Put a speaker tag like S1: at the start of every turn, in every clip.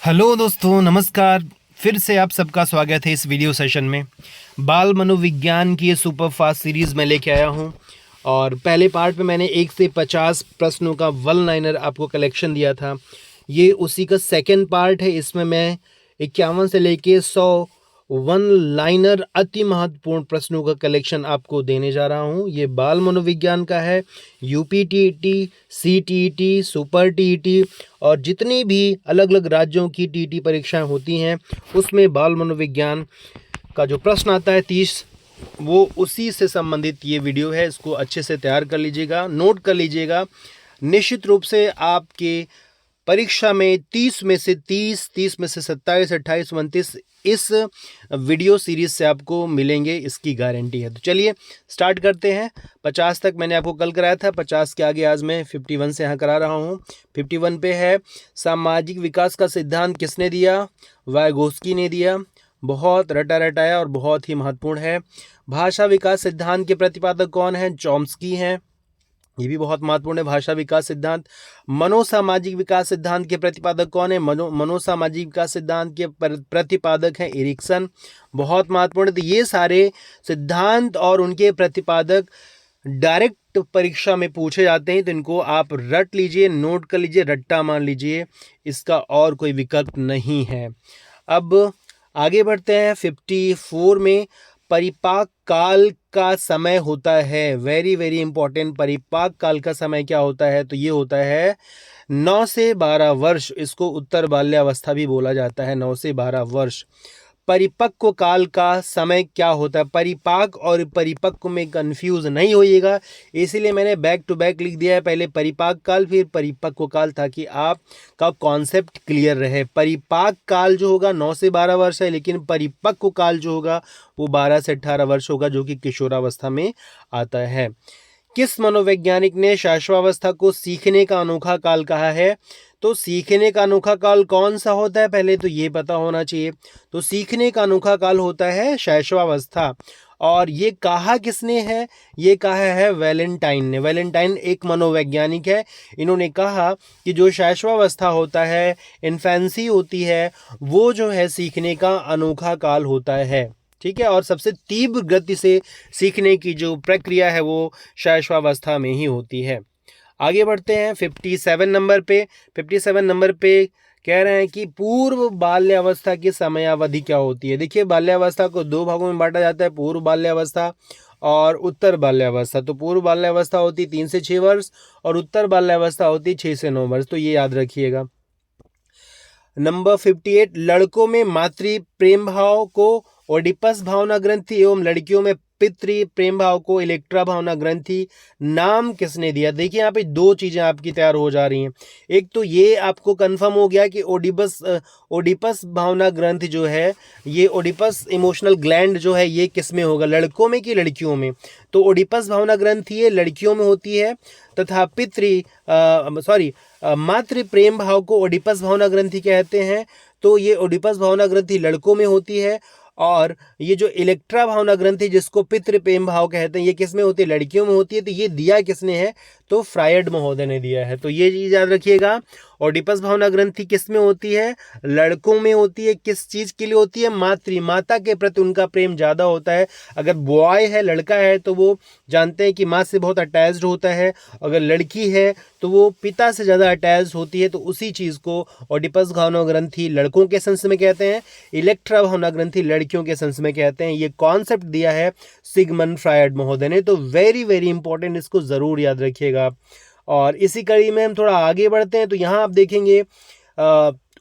S1: Hello दोस्तों, नमस्कार। फिर से आप सबका स्वागत है इस वीडियो सेशन में। बाल मनोविज्ञान की ये सुपर फास्ट सीरीज़ मैं लेके आया हूँ और पहले पार्ट में मैंने 1 से 50 प्रश्नों का वन लाइनर आपको कलेक्शन दिया था। ये उसी का सेकंड पार्ट है। इसमें मैं 51 से लेके 100 वन लाइनर अति महत्वपूर्ण प्रश्नों का कलेक्शन आपको देने जा रहा हूँ। ये बाल मनोविज्ञान का है। यूपी-टीईटी, सीटीईटी, सुपर टीईटी और जितनी भी अलग अलग राज्यों की टीईटी परीक्षाएं होती हैं उसमें बाल मनोविज्ञान का जो प्रश्न आता है 30, वो उसी से संबंधित ये वीडियो है। इसको अच्छे से तैयार कर लीजिएगा, नोट कर लीजिएगा। निश्चित रूप से आपके परीक्षा में 30 में से 30, 30 में से 27, 28, 29 इस वीडियो सीरीज से आपको मिलेंगे, इसकी गारंटी है। तो चलिए स्टार्ट करते हैं। 50 तक मैंने आपको कल कराया था, 50 के आगे आज मैं 51 से यहाँ करा रहा हूँ। 51 पे है, सामाजिक विकास का सिद्धांत किसने दिया? वाइगोस्की ने दिया। बहुत रटा रटाया और बहुत ही महत्वपूर्ण है। भाषा विकास सिद्धांत के प्रतिपादक कौन है? चॉम्स्की हैं। ये भी बहुत महत्वपूर्ण है, भाषा विकास सिद्धांत। मनोसामाजिक विकास सिद्धांत के प्रतिपादक कौन है? मनोसामाजिक विकास सिद्धांत के प्रतिपादक हैं एरिक्सन। बहुत महत्वपूर्ण है। तो ये सारे सिद्धांत और उनके प्रतिपादक डायरेक्ट परीक्षा में पूछे जाते हैं, तो इनको आप रट लीजिए, नोट कर लीजिए, रट्टा मान लीजिए, इसका और कोई विकल्प नहीं है। अब आगे बढ़ते हैं। 54 में परिपाक काल का समय होता है, वेरी वेरी इंपॉर्टेंट। परिपाक काल का समय क्या होता है? तो ये होता है 9 से 12 वर्ष। इसको उत्तर बाल्यावस्था भी बोला जाता है, 9 से 12 वर्ष। परिपक्व काल का समय क्या होता है? परिपाक और परिपक्व में कंफ्यूज नहीं होइएगा, इसीलिए मैंने बैक टू बैक लिख दिया है। पहले परिपाक काल फिर परिपक्व काल, ताकि आपका कॉन्सेप्ट क्लियर रहे। परिपाक काल जो होगा 9 से 12 वर्ष है, लेकिन परिपक्व काल जो होगा वो 12 से 18 वर्ष होगा, जो कि किशोरावस्था में आता है। किस मनोवैज्ञानिक ने शैशवावस्था को सीखने का अनोखा काल कहा है? तो सीखने का अनोखा काल कौन सा होता है, पहले तो ये पता होना चाहिए। तो सीखने का अनोखा काल होता है शैशवावस्था। और ये कहा किसने है? ये कहा है वैलेंटाइन ने। वैलेंटाइन एक मनोवैज्ञानिक है। इन्होंने कहा कि जो शैशवावस्था होता है, इन्फेंसी होती है, वो जो है सीखने का अनोखा काल होता है। ठीक है। और सबसे तीव्र गति से सीखने की जो प्रक्रिया है वो शैशवावस्था में ही होती है। आगे बढ़ते हैं 57 नंबर पे। 57 नंबर पे कह रहे हैं कि पूर्व बाल्यावस्था की समयावधि क्या होती है? देखिए, बाल्यावस्था को दो भागों में बांटा जाता है, पूर्व बाल्यावस्था और उत्तर बाल्यावस्था। तो पूर्व बाल्यावस्था होती है 3 से 6 वर्ष और उत्तर बाल्यावस्था होती है 6 से 9 वर्ष। तो ये याद रखिएगा। नंबर 58, लड़कों में मातृ प्रेम भाव को ओडिपस भावना ग्रंथि एवं लड़कियों में पितृ प्रेम भाव को इलेक्ट्रा भावना ग्रंथि नाम किसने दिया? देखिए, यहाँ पे दो चीजें आपकी तैयार हो जा रही हैं। एक तो ये आपको कंफर्म हो गया कि ओडिपस भावना ग्रंथि जो है, ये ओडिपस इमोशनल ग्लैंड जो है, ये किस में होगा, लड़कों में कि लड़कियों में? तो ओडिपस भावना ग्रंथि ये लड़कियों में होती है, तथा मातृ प्रेम भाव को ओडिपस भावना ग्रंथि कहते हैं। तो ये ओडिपस भावना ग्रंथि लड़कों में होती है। और ये जो इलेक्ट्रा भावना ग्रंथि जिसको पितृ प्रेम भाव कहते हैं, ये किस में होती है? लड़कियों में होती है। तो ये दिया किसने है? तो फ्रायड महोदय ने दिया है। तो ये चीज याद रखिएगा। ओडिपस भावना ग्रंथि किस में होती है? लड़कों में होती है। किस चीज के लिए होती है? माता के प्रति उनका प्रेम ज्यादा होता है। अगर बॉय है, लड़का है, तो वो जानते हैं कि माँ से बहुत अटैच्ड होता है। अगर लड़की है तो वो पिता से ज्यादा अटैच्ड होती है। तो उसी चीज को ओडिपस भावना ग्रंथि लड़कों के सेंस में कहते हैं, इलेक्ट्रा भावना ग्रंथि लड़कियों के सेंस में कहते हैं। ये कॉन्सेप्ट दिया है सिगमंड फ्रायड महोदय ने। तो वेरी वेरी इंपॉर्टेंट, इसको जरूर याद रखिएगा। और इसी कड़ी में हम थोड़ा आगे बढ़ते हैं। तो यहाँ आप देखेंगे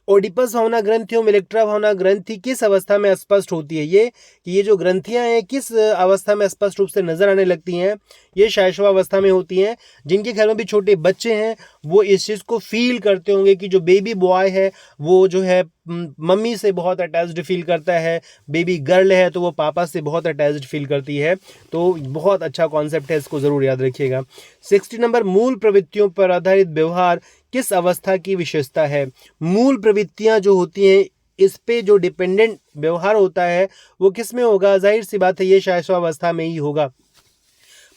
S1: ओडिपस भावना ग्रंथि और इलेक्ट्रा भावना ग्रंथि किस अवस्था में स्पष्ट होती है? ये जो ग्रंथियां हैं किस अवस्था में स्पष्ट रूप से नजर आने लगती हैं? ये शैशवावस्था में होती हैं। जिनके घर में भी छोटे बच्चे हैं वो इस चीज को फील करते होंगे कि जो बेबी बॉय है वो जो है मम्मी से बहुत अटैच्ड फील करता है, बेबी गर्ल है तो वो पापा से बहुत अटैच्ड फील करती है। तो बहुत अच्छा कॉन्सेप्ट है, इसको जरूर याद रखिएगा। 60 नंबर, मूल प्रवृत्तियों पर आधारित व्यवहार किस अवस्था की विशेषता है? मूल प्रवृत्तियां जो होती हैं, इस पे जो डिपेंडेंट व्यवहार होता है वो किस में होगा? जाहिर सी बात है ये शैशवावस्था में ही होगा।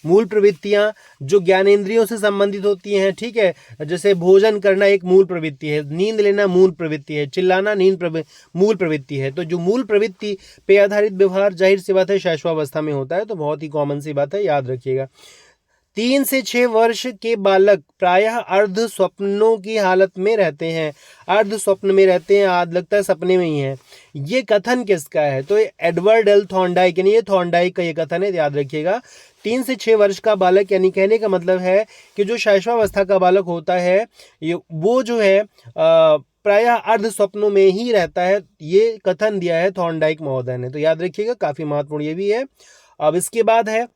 S1: मूल प्रवृत्तियां जो ज्ञानेंद्रियों से संबंधित होती हैं, ठीक है, जैसे भोजन करना एक मूल प्रवृत्ति है, नींद लेना मूल प्रवृत्ति है, चिल्लाना मूल प्रवृत्ति है। तो जो मूल प्रवृत्ति पे आधारित व्यवहार जाहिर सी बात है शैशवावस्था में होता है, तो बहुत ही कॉमन सी बात है, याद रखिएगा। 3 से 6 वर्ष के बालक प्रायः अर्ध स्वप्नों की हालत में रहते हैं, अर्ध स्वप्न में रहते हैं, आज लगता है सपने में ही है। ये कथन किसका है? तो ये एडवर्ड एल थॉर्नडाइक, यानी ये थॉर्नडाइक का ये कथन है, याद रखिएगा। 3 से 6 वर्ष का बालक, यानी कहने का मतलब है कि जो शैशवावस्था का बालक होता है वो जो है प्रायः अर्ध स्वप्नों में ही रहता है। ये कथन दिया है थॉर्नडाइक महोदय ने, तो याद रखिएगा, काफी महत्वपूर्ण ये भी है। अब इसके बाद है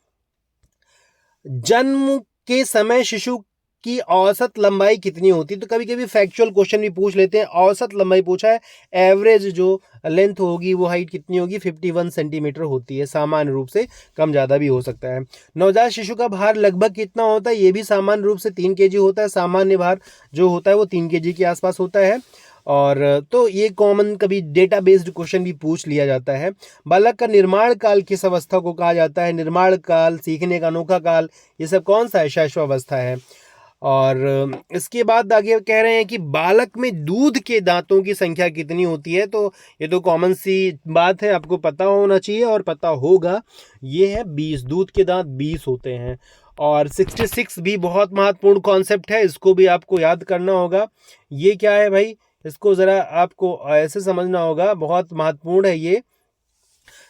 S1: जन्म के समय शिशु की औसत लंबाई कितनी होती है? तो कभी कभी फैक्चुअल क्वेश्चन भी पूछ लेते हैं, औसत लंबाई पूछा है, एवरेज जो लेंथ होगी वो हाइट कितनी होगी? 51 सेंटीमीटर होती है, सामान्य रूप से, कम ज़्यादा भी हो सकता है। नवजात शिशु का भार लगभग कितना होता है? ये भी सामान्य रूप से 3 kg होता है, सामान्य भार जो होता है वो 3 kg के आसपास होता है। और तो ये कॉमन कभी डेटा बेस्ड क्वेश्चन भी पूछ लिया जाता है। बालक का निर्माण काल किस अवस्था को कहा जाता है? निर्माण काल, सीखने का अनोखा काल, ये सब कौन सा है? शैशवावस्था है। और इसके बाद आगे कह रहे हैं कि बालक में दूध के दांतों की संख्या कितनी होती है? तो ये तो कॉमन सी बात है, आपको पता होना चाहिए और पता होगा। ये है 20, दूध के दांत 20 होते हैं। और 66 भी बहुत महत्वपूर्ण कॉन्सेप्ट है, इसको भी आपको याद करना होगा। ये क्या है भाई? इसको ज़रा आपको ऐसे समझना होगा, बहुत महत्वपूर्ण है ये।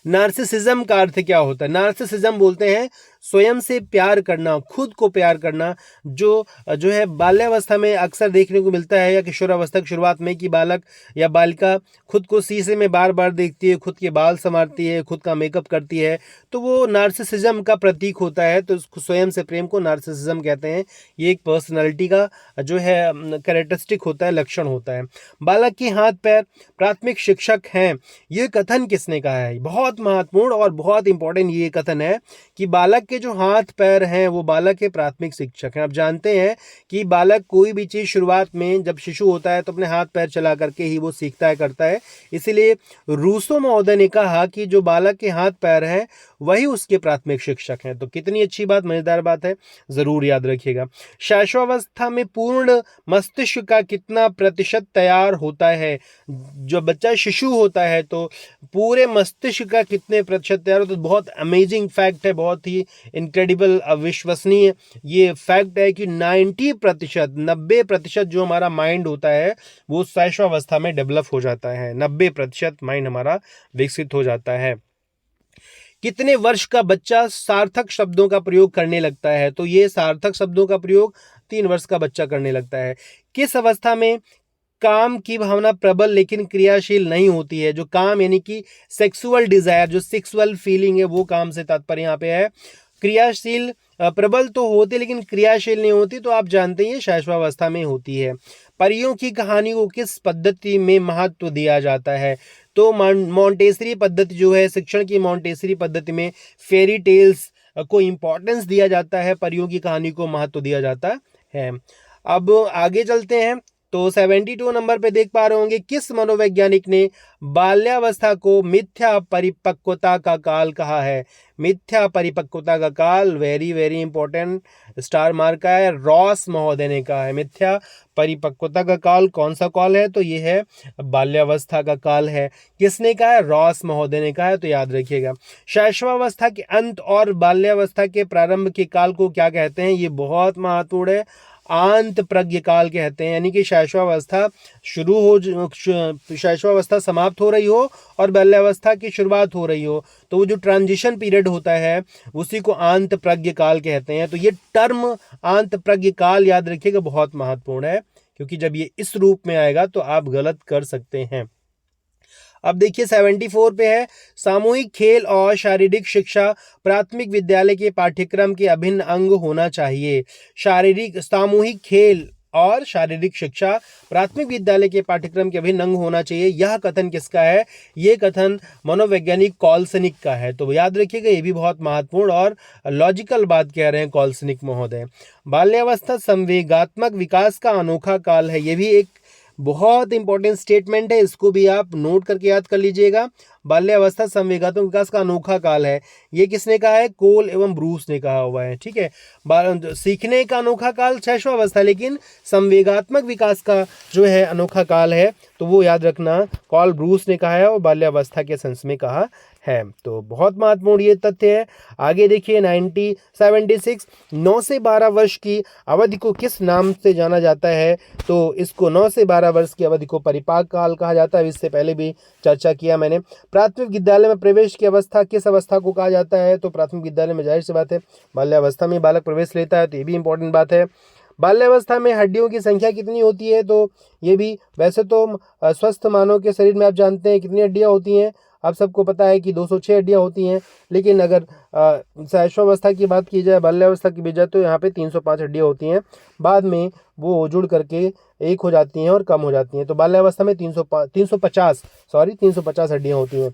S1: नार्सिसिज्म का अर्थ क्या होता है? नार्सिसिज्म बोलते हैं स्वयं से प्यार करना, खुद को प्यार करना, जो है बाल्यावस्था में अक्सर देखने को मिलता है, या किशोरावस्था की शुरुआत में, कि बालक या बालिका खुद को शीशे में बार बार देखती है, खुद के बाल संवारती है, खुद का मेकअप करती है, तो वो नार्सिसिज्म का प्रतीक होता है। तो स्वयं से प्रेम को नार्सिसिज्म कहते हैं। ये एक पर्सनालिटी का जो है कैरेक्टरिस्टिक होता है, लक्षण होता है। बालक के हाथ पैर प्राथमिक शिक्षक हैं, ये कथन किसने कहा है? बहुत महत्वपूर्ण और बहुत इंपॉर्टेंट ये कथन है कि बालक के जो हाथ पैर हैं वो बालक के प्राथमिक शिक्षक हैं। आप जानते हैं कि बालक कोई भी चीज़ शुरुआत में जब शिशु होता है तो अपने हाथ पैर चला करके ही वो सीखता है, करता है। इसीलिए रूसो महोदय ने कहा कि जो बालक के हाथ पैर हैं वही उसके प्राथमिक शिक्षक हैं। तो कितनी अच्छी बात, मजेदार बात है, जरूर याद रखिएगा। शैशवावस्था में पूर्ण मस्तिष्क का कितना प्रतिशत तैयार होता है? जो बच्चा शिशु होता है तो पूरे मस्तिष्क का कितने प्रतिशत तैयार होता है? तो बहुत अमेजिंग फैक्ट है, बहुत ही इनक्रेडिबल, अविश्वसनीय ये फैक्ट है कि 90% जो हमारा माइंड होता है वो शैशवावस्था में डेवलप हो जाता है। 90% माइंड हमारा विकसित हो जाता है। कितने वर्ष का बच्चा सार्थक शब्दों का प्रयोग करने लगता है? तो ये सार्थक शब्दों का प्रयोग 3 वर्ष का बच्चा करने लगता है। किस अवस्था में काम की भावना प्रबल लेकिन क्रियाशील नहीं होती है? जो काम यानी कि सेक्सुअल डिजायर, जो सेक्सुअल फीलिंग है, वो काम से तात्पर्य यहाँ पे है। क्रियाशील, प्रबल तो होती लेकिन क्रियाशील नहीं होती, तो आप जानते हैं शैशवावस्था में होती है। परियों की कहानी को किस पद्धति में महत्व दिया जाता है? तो मॉन्टेसरी पद्धति जो है, शिक्षण की मॉन्टेसरी पद्धति में फेरी टेल्स को इम्पोर्टेंस दिया जाता है, परियों की कहानी को महत्व दिया जाता है। अब आगे चलते हैं, तो 72 नंबर पे देख पा रहे होंगे, किस मनोवैज्ञानिक ने बाल्यावस्था को मिथ्या परिपक्वता का काल कहा है? मिथ्या परिपक्वता का काल, very very important, star mark का है, रॉस महोदय ने कहा है। मिथ्या परिपक्वता का काल कौन सा काल है? तो ये है बाल्यावस्था का काल है। किसने कहा है? रॉस महोदय ने कहा है, तो याद रखिएगा। शैशवावस्था के अंत और बाल्यावस्था के प्रारंभ के काल को क्या कहते हैं? ये बहुत महत्वपूर्ण है, आंत प्रज्ञ काल कहते हैं। यानी कि शैशवावस्था शैशवावस्था समाप्त हो रही हो और बाल्यावस्था की शुरुआत हो रही हो, तो वो जो ट्रांजिशन पीरियड होता है उसी को आंत प्रज्ञ काल कहते हैं। तो ये टर्म आंत प्रज्ञ काल याद रखिएगा, बहुत महत्वपूर्ण है, क्योंकि जब ये इस रूप में आएगा तो आप गलत कर सकते हैं। अब देखिए 74 पे है, सामूहिक खेल और शारीरिक शिक्षा प्राथमिक विद्यालय के पाठ्यक्रम के अभिन्न अंग होना चाहिए। सामूहिक खेल और शारीरिक शिक्षा प्राथमिक विद्यालय के पाठ्यक्रम के अभिन्न अंग होना चाहिए। यह कथन किसका है? ये कथन मनोवैज्ञानिक कॉल्सनिक का है। तो याद रखिएगा, ये भी बहुत महत्वपूर्ण और लॉजिकल बात कह रहे हैं कॉल्सनिक महोदय। बाल्यावस्था संवेगात्मक विकास का अनोखा काल है, ये भी एक बहुत इंपॉर्टेंट स्टेटमेंट है, इसको भी आप नोट करके याद कर लीजिएगा। बाल्यावस्था संवेगात्मक विकास का अनोखा काल है, ये किसने कहा है? कोल एवं ब्रूस ने कहा हुआ है, ठीक है। सीखने का अनोखा काल शैशवावस्था, लेकिन संवेगात्मक विकास का जो है अनोखा काल है तो वो याद रखना कॉल ब्रूस ने कहा है और बाल्यावस्था के सेंस में कहा है। तो बहुत महत्वपूर्ण ये तथ्य है। आगे देखिए 1976, 9 से 12 वर्ष की अवधि को किस नाम से जाना जाता है? तो इसको 9 से 12 वर्ष की अवधि को परिपाक काल कहा जाता है। इससे पहले भी चर्चा किया मैंने। प्राथमिक विद्यालय में प्रवेश की अवस्था किस अवस्था को कहा जाता है? तो प्राथमिक विद्यालय में जाहिर सी बात है बाल्यावस्था में बालक प्रवेश लेता है, तो ये भी इंपॉर्टेंट बात है। बाल्यावस्था में हड्डियों की संख्या कितनी होती है? तो ये भी वैसे तो स्वस्थ मानव के शरीर में आप जानते हैं कितनी हड्डियां होती हैं, आप सबको पता है कि 206 हड्डियां होती हैं, लेकिन अगर शैशवावस्था की बात की जाए, बाल्यावस्था की बजाय, तो यहाँ पे 305 हड्डियां होती हैं। बाद में वो जुड़ करके एक हो जाती हैं और कम हो जाती हैं। तो बाल्यावस्था में 350 हड्डियां होती हैं।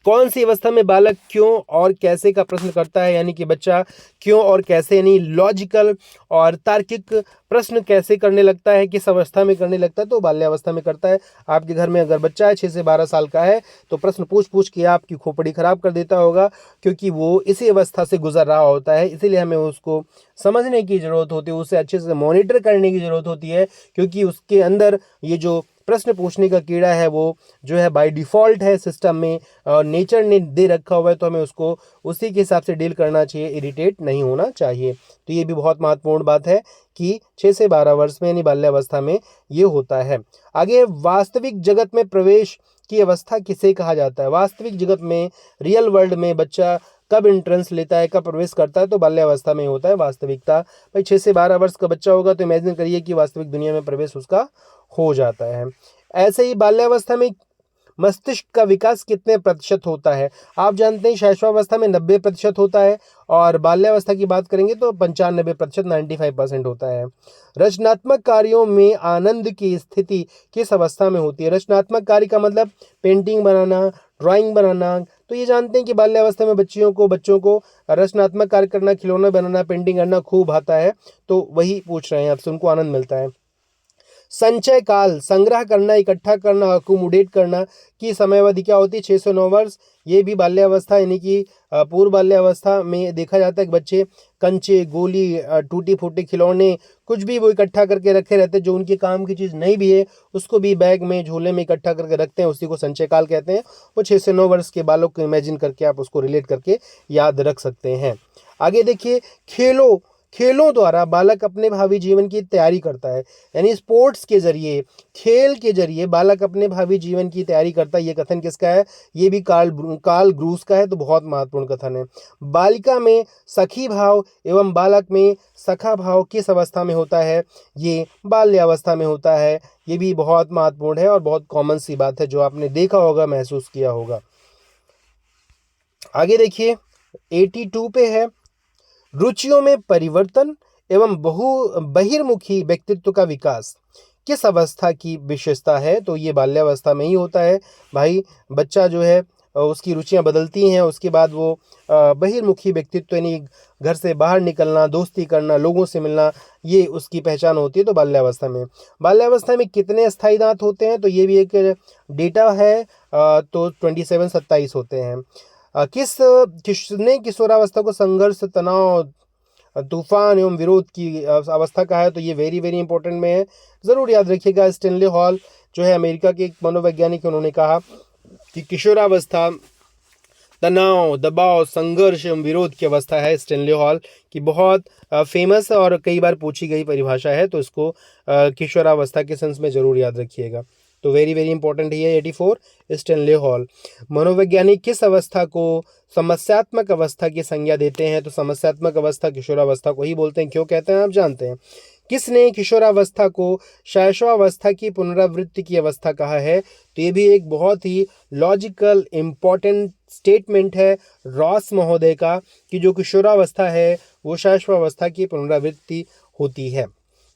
S1: कौन सी अवस्था में बालक क्यों और कैसे का प्रश्न करता है, यानी कि बच्चा क्यों और कैसे यानी लॉजिकल और तार्किक प्रश्न कैसे करने लगता है, किस अवस्था में करने लगता है? तो बाल्यावस्था में करता है। आपके घर में अगर बच्चा है 6 से 12 साल का है तो प्रश्न पूछ पूछ के आपकी खोपड़ी खराब कर देता होगा, क्योंकि वो इसी अवस्था से गुजर रहा होता है। इसीलिए हमें उसको समझने की ज़रूरत होती है, उसे अच्छे से मॉनिटर करने की ज़रूरत होती है, क्योंकि उसके अंदर ये जो प्रश्न पूछने का कीड़ा है वो जो है बाय डिफ़ॉल्ट है सिस्टम में, नेचर ने दे रखा हुआ है, तो हमें उसको उसी के हिसाब से डील करना चाहिए, इरिटेट नहीं होना चाहिए। तो ये भी बहुत महत्वपूर्ण बात है कि 6 से 12 वर्ष में यानी बाल्यावस्था में ये होता है। आगे वास्तविक जगत में प्रवेश की अवस्था किसे कहा जाता है? वास्तविक जगत में, रियल वर्ल्ड में बच्चा कब एंट्रेंस लेता है, कब प्रवेश करता है? तो बाल्यावस्था में होता है वास्तविकता। भाई 6 से 12 वर्ष का बच्चा होगा तो इमेजिन करिए कि वास्तविक दुनिया में प्रवेश उसका हो जाता है। ऐसे ही बाल्यावस्था में मस्तिष्क का विकास कितने प्रतिशत होता है? आप जानते हैं शैशवावस्था में 90% होता है और बाल्यावस्था की बात करेंगे तो 95%, 95% होता है। रचनात्मक कार्यों में आनंद की स्थिति किस अवस्था में होती है? रचनात्मक कार्य का मतलब पेंटिंग बनाना, ड्राइंग बनाना। तो ये जानते हैं कि बाल्यावस्था में बच्चों को रचनात्मक कार्य करना, खिलौना बनाना, पेंटिंग करना खूब आता है, तो वही पूछ रहे हैं आपसे, उनको आनंद मिलता है। संचय काल, संग्रह करना, इकट्ठा करना, अकोमोडेट करना की समयावधि क्या होती है? 6 से 9 वर्ष। ये भी बाल्यावस्था यानी कि पूर्व बाल्यावस्था में देखा जाता है कि बच्चे कंचे, गोली, टूटी फूटी खिलौने, कुछ भी वो इकट्ठा करके रखे रहते हैं, जो उनके काम की चीज़ नहीं भी है उसको भी बैग में, झोले में इकट्ठा करके रखते हैं, उसी को संचय काल कहते हैं। वो 6 से 9 वर्ष के बालक को इमेजिन करके आप उसको रिलेट करके याद रख सकते हैं। आगे देखिए, खेलों द्वारा बालक अपने भावी जीवन की तैयारी करता है, यानी स्पोर्ट्स के जरिए, खेल के जरिए बालक अपने भावी जीवन की तैयारी करता है। ये कथन किसका है? ये भी कार्ल ग्रूस का है, तो बहुत महत्वपूर्ण कथन है। बालिका में सखी भाव एवं बालक में सखा भाव किस अवस्था में होता है? ये बाल्यावस्था में होता है। ये भी बहुत महत्वपूर्ण है और बहुत कॉमन सी बात है जो आपने देखा होगा, महसूस किया होगा। आगे देखिए 82 पे है, रुचियों में परिवर्तन एवं बहिर्मुखी व्यक्तित्व का विकास किस अवस्था की विशेषता है? तो ये बाल्यावस्था में ही होता है। भाई बच्चा जो है उसकी रुचियां बदलती हैं, उसके बाद वो बहिर्मुखी व्यक्तित्व यानी घर से बाहर निकलना, दोस्ती करना, लोगों से मिलना, ये उसकी पहचान होती है। तो बाल्यावस्था में कितने अस्थायी दांत होते हैं? तो ये भी एक डेटा है, तो 27 होते हैं। किसने किशोरावस्था को संघर्ष, तनाव, तूफान एवं विरोध की अवस्था कहा है? तो ये वेरी वेरी इंपॉर्टेंट में है, ज़रूर याद रखिएगा। स्टेनले हॉल जो है अमेरिका के एक मनोवैज्ञानिक, उन्होंने कहा कि किशोरावस्था तनाव, दबाव, संघर्ष एवं विरोध की अवस्था है। स्टेनले हॉल की बहुत फेमस और कई बार पूछी गई परिभाषा है, तो इसको किशोरावस्था के सेंस में ज़रूर याद रखिएगा। तो वेरी वेरी इंपॉर्टेंट है 84, स्टेनले हॉल। मनोवैज्ञानिक किस अवस्था को समस्यात्मक अवस्था की संज्ञा देते हैं? तो समस्यात्मक अवस्था किशोरावस्था को ही बोलते हैं। क्यों कहते हैं आप जानते हैं? किसने किशोरावस्था को शैशवावस्था की पुनरावृत्ति की अवस्था कहा है? तो ये भी एक बहुत ही लॉजिकल इम्पॉर्टेंट स्टेटमेंट है रॉस महोदय का, कि जो किशोरावस्था है वो शैशवावस्था की पुनरावृत्ति होती है।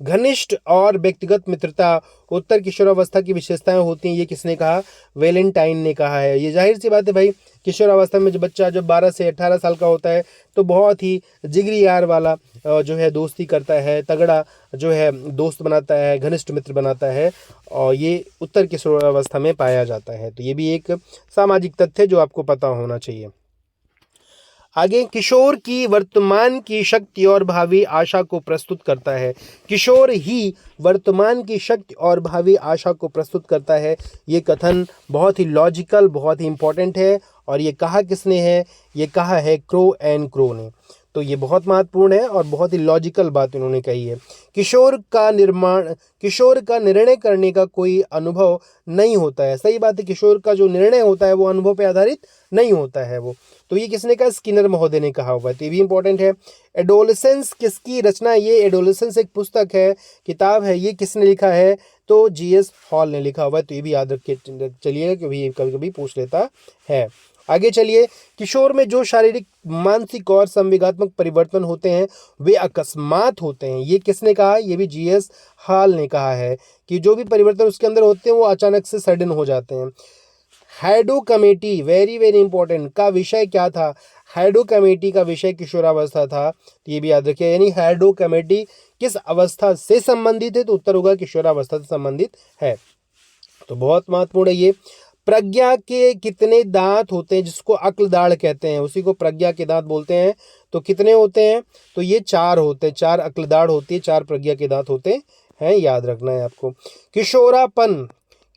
S1: घनिष्ठ और व्यक्तिगत मित्रता उत्तर किशोरावस्था की विशेषताएं होती हैं, ये किसने कहा? वैलेंटाइन ने कहा है। ये जाहिर सी बात है भाई, किशोरावस्था में जो बच्चा जब 12 से 18 साल का होता है तो बहुत ही जिगरी यार वाला जो है दोस्ती करता है, तगड़ा जो है दोस्त बनाता है, घनिष्ठ मित्र बनाता है, और ये उत्तर किशोरावस्था में पाया जाता है। तो ये भी एक सामाजिक तथ्य जो आपको पता होना चाहिए। आगे, किशोर की वर्तमान की शक्ति और भावी आशा को प्रस्तुत करता है। किशोर ही वर्तमान की शक्ति और भावी आशा को प्रस्तुत करता है। ये कथन बहुत ही लॉजिकल, बहुत ही इंपॉर्टेंट है, और ये कहा किसने है? ये कहा है क्रो एंड क्रो ने। तो ये बहुत महत्वपूर्ण है और बहुत ही लॉजिकल बात इन्होंने कही है। किशोर का निर्णय करने का कोई अनुभव नहीं होता है। सही बात है, किशोर का जो निर्णय होता है वो अनुभव पे आधारित नहीं होता है वो। तो ये किसने कहा? स्किनर महोदय ने कहा हुआ है। तो ये भी इंपॉर्टेंट है। एडोलेसेंस किसकी रचना? ये एडोलेसेंस एक पुस्तक है, किताब है। ये किसने लिखा है? तो जीएस हॉल ने लिखा हुआ है। तो ये भी याद रख के चलिएगा, क्योंकि ये कभी कभी पूछ लेता है। आगे चलिए, किशोर में जो शारीरिक, मानसिक और संवेगात्मक परिवर्तन होते हैं वे अकस्मात होते हैं। ये किसने कहा? ये भी जीएस हॉल ने कहा है कि जो भी परिवर्तन उसके अंदर होते हैं वो अचानक से सडन हो जाते हैं। Hadow committee, very very important, का विषय क्या था? हैडो कमेटी का विषय किशोरावस्था था। तो ये भी याद रखिए, यानी हैडो कमेटी किस अवस्था से संबंधित है? तो उत्तर होगा किशोरावस्था से संबंधित है। तो बहुत महत्वपूर्ण है ये। प्रज्ञा के कितने दांत होते हैं? जिसको अक्ल दाढ़ कहते हैं, उसी को प्रज्ञा के दांत बोलते हैं। तो कितने होते हैं? तो ये 4 होते हैं। 4 अक्ल दाढ़ होती है, 4 प्रज्ञा के दांत होते हैं, याद रखना है आपको। किशोरापन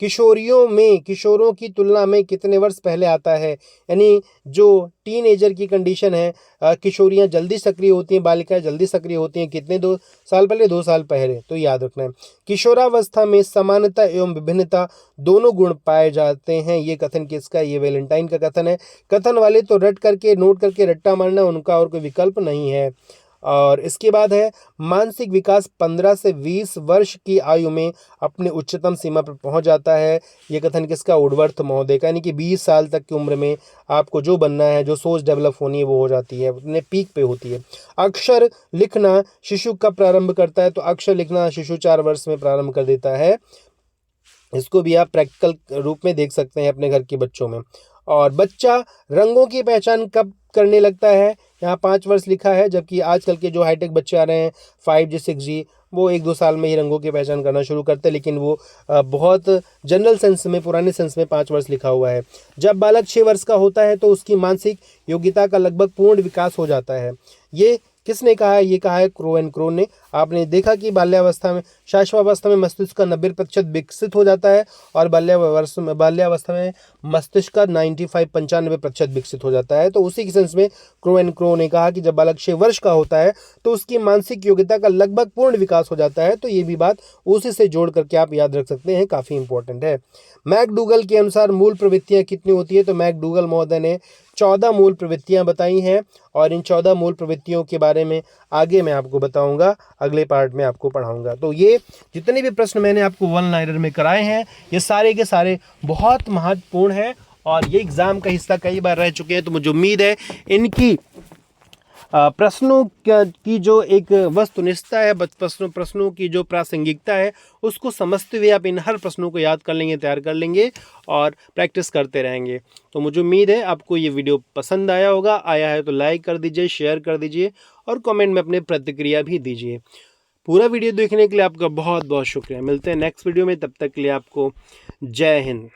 S1: किशोरियों में किशोरों की तुलना में कितने वर्ष पहले आता है? यानी जो टीनेजर की कंडीशन है, किशोरियां जल्दी सक्रिय होती हैं, बालिकाएं जल्दी सक्रिय होती हैं, कितने 2 साल पहले? 2 साल पहले। तो याद रखना है। किशोरावस्था में समानता एवं विभिन्नता दोनों गुण पाए जाते हैं। ये कथन किसका? ये वैलेंटाइन का कथन है। कथन वाले तो रट करके, नोट करके रट्टा मारना, उनका और कोई विकल्प नहीं है। और इसके बाद है, मानसिक विकास 15 से 20 वर्ष की आयु में अपने उच्चतम सीमा पर पहुंच जाता है। ये कथन किसका? वुडवर्थ महोदय का। यानी कि 20 साल तक की उम्र में आपको जो बनना है, जो सोच डेवलप होनी है, वो हो जाती है, अपने पीक पे होती है। अक्षर लिखना शिशु कब प्रारंभ करता है? तो अक्षर लिखना शिशु 4 वर्ष में प्रारंभ कर देता है। इसको भी आप प्रैक्टिकल रूप में देख सकते हैं अपने घर के बच्चों में। और बच्चा रंगों की पहचान कब करने लगता है? यहाँ 5 वर्ष लिखा है, जबकि आजकल के जो हाईटेक बच्चे आ रहे हैं 5G 6G, वो 1-2 साल में ही रंगों की पहचान करना शुरू करते हैं। लेकिन वो बहुत जनरल सेंस में, पुराने सेंस में 5 वर्ष लिखा हुआ है। जब बालक 6 वर्ष का होता है तो उसकी मानसिक योग्यता का लगभग पूर्ण विकास हो जाता है। ये किसने कहा है? ये कहा है क्रो एंड क्रो ने। आपने देखा कि बाल्यावस्था में, शैशवावस्था में मस्तिष्क का 90% विकसित हो जाता है, और बाल्यावस्था में मस्तिष्क का 95-95% विकसित हो जाता है। तो उसी के सेंस में क्रो एंड क्रो ने कहा कि जब बालक 6 वर्ष का होता है तो उसकी मानसिक योग्यता का लगभग पूर्ण विकास हो जाता है। तो ये भी बात उसी से जोड़ करके आप याद रख सकते हैं, काफ़ी इंपॉर्टेंट है। मैकडूगल के अनुसार मूल प्रवृत्तियां कितनी होती है? तो मैकडूगल महोदय ने 14 मूल प्रवृत्तियां बताई हैं, और इन 14 मूल प्रवृत्तियों के बारे में आगे मैं आपको बताऊंगा, अगले पार्ट में आपको पढ़ाऊंगा। तो ये जितने भी प्रश्न मैंने आपको वन लाइनर में कराए हैं, ये सारे के सारे बहुत महत्वपूर्ण हैं, और ये एग्ज़ाम का हिस्सा कई बार रह चुके हैं। तो मुझे उम्मीद है इनकी प्रश्नों की जो एक वस्तुनिष्ठता है, प्रश्नों की जो प्रासंगिकता है, उसको समझते हुए आप इन हर प्रश्नों को याद कर लेंगे, तैयार कर लेंगे, और प्रैक्टिस करते रहेंगे। तो मुझे उम्मीद है आपको ये वीडियो पसंद आया होगा। आया है तो लाइक कर दीजिए, शेयर कर दीजिए, और कमेंट में अपनी प्रतिक्रिया भी दीजिए। पूरा वीडियो देखने के लिए आपका बहुत बहुत शुक्रिया। मिलते हैं नेक्स्ट वीडियो में, तब तक के लिए आपको जय हिंद।